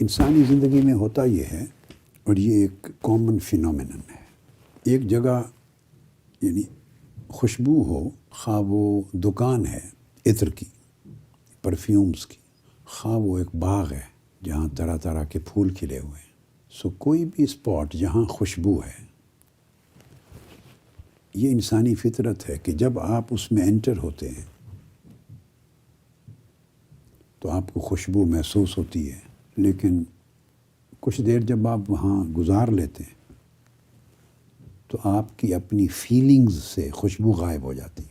انسانی زندگی میں ہوتا یہ ہے، اور یہ ایک کامن فینومینن ہے، ایک جگہ یعنی خوشبو ہو، خواہ وہ دکان ہے عطر کی، پرفیومز کی، خواہ وہ ایک باغ ہے جہاں طرح طرح کے پھول کھلے ہوئے ہیں، کوئی بھی اسپاٹ جہاں خوشبو ہے، یہ انسانی فطرت ہے کہ جب آپ اس میں انٹر ہوتے ہیں تو آپ کو خوشبو محسوس ہوتی ہے، لیکن کچھ دیر جب آپ وہاں گزار لیتے ہیں تو آپ کی اپنی فیلنگز سے خوشبو غائب ہو جاتی،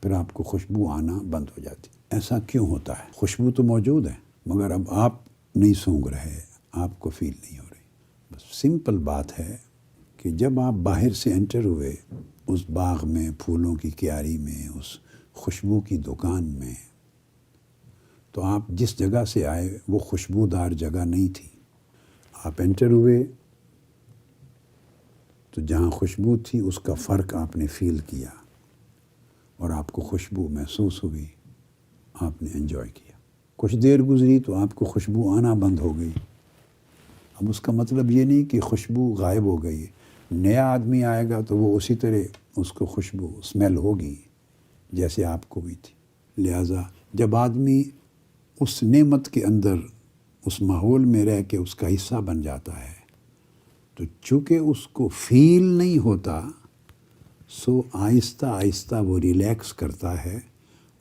پھر آپ کو خوشبو آنا بند ہو جاتی۔ ایسا کیوں ہوتا ہے؟ خوشبو تو موجود ہے مگر اب آپ نہیں سونگھ رہے، آپ کو فیل نہیں ہو رہی۔ بس سمپل بات ہے کہ جب آپ باہر سے انٹر ہوئے اس باغ میں، پھولوں کی کیاری میں، اس خوشبو کی دکان میں، تو آپ جس جگہ سے آئے وہ خوشبودار جگہ نہیں تھی۔ آپ انٹر ہوئے تو جہاں خوشبو تھی اس کا فرق آپ نے فیل کیا اور آپ کو خوشبو محسوس ہوئی، آپ نے انجوائے کیا۔ کچھ دیر گزری تو آپ کو خوشبو آنا بند ہو گئی۔ اب اس کا مطلب یہ نہیں کہ خوشبو غائب ہو گئی ہے، نیا آدمی آئے گا تو وہ اسی طرح اس کو خوشبو اسمیل ہوگی جیسے آپ کو بھی تھی۔ لہٰذا جب آدمی اس نعمت کے اندر، اس ماحول میں رہ کے اس کا حصہ بن جاتا ہے تو چونکہ اس کو فیل نہیں ہوتا، سو آہستہ آہستہ وہ ریلیکس کرتا ہے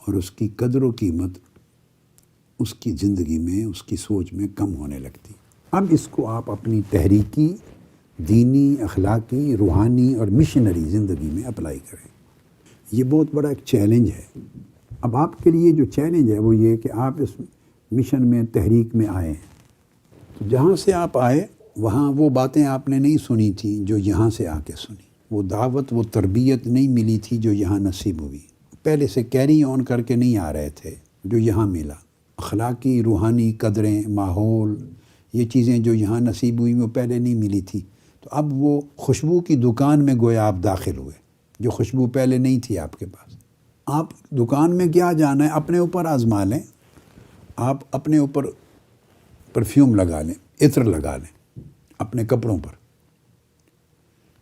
اور اس کی قدر و قیمت اس کی زندگی میں، اس کی سوچ میں کم ہونے لگتی۔ اب اس کو آپ اپنی تحریکی، دینی، اخلاقی، روحانی اور مشنری زندگی میں اپلائی کریں۔ یہ بہت بڑا ایک چیلنج ہے۔ اب آپ کے لیے جو چیلنج ہے وہ یہ کہ آپ اس مشن میں، تحریک میں آئے ہیں، تو جہاں سے آپ آئے وہاں وہ باتیں آپ نے نہیں سنی تھیں جو یہاں سے آ کے سنی، وہ دعوت، وہ تربیت نہیں ملی تھی جو یہاں نصیب ہوئی، پہلے سے کیری آن کر کے نہیں آ رہے تھے جو یہاں ملا۔ اخلاقی، روحانی قدریں، ماحول، یہ چیزیں جو یہاں نصیب ہوئی وہ پہلے نہیں ملی تھی، تو اب وہ خوشبو کی دکان میں گویا آپ داخل ہوئے، جو خوشبو پہلے نہیں تھی آپ کے پاس۔ آپ دکان میں کیا جانا ہے؟ اپنے اوپر آزما لیں، آپ اپنے اوپر پرفیوم لگا لیں، عطر لگا لیں اپنے کپڑوں پر۔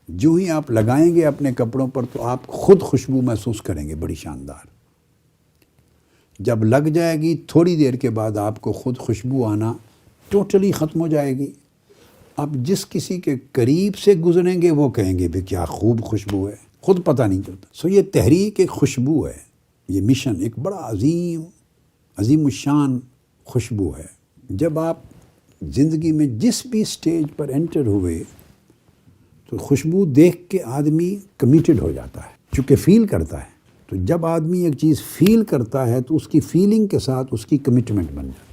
جو ہی آپ لگائیں گے اپنے کپڑوں پر تو آپ خود خوشبو محسوس کریں گے بڑی شاندار۔ جب لگ جائے گی تھوڑی دیر کے بعد آپ کو خود خوشبو آنا ٹوٹلی ختم ہو جائے گی۔ اب جس کسی کے قریب سے گزریں گے وہ کہیں گے بھی کیا خوب خوشبو ہے، خود پتہ نہیں چلتا۔ یہ تحریک ایک خوشبو ہے، یہ مشن ایک بڑا عظیم الشان خوشبو ہے۔ جب آپ زندگی میں جس بھی سٹیج پر انٹر ہوئے تو خوشبو دیکھ کے آدمی کمیٹڈ ہو جاتا ہے، چونکہ فیل کرتا ہے۔ تو جب آدمی ایک چیز فیل کرتا ہے تو اس کی فیلنگ کے ساتھ اس کی کمٹمنٹ بن جاتی ہے۔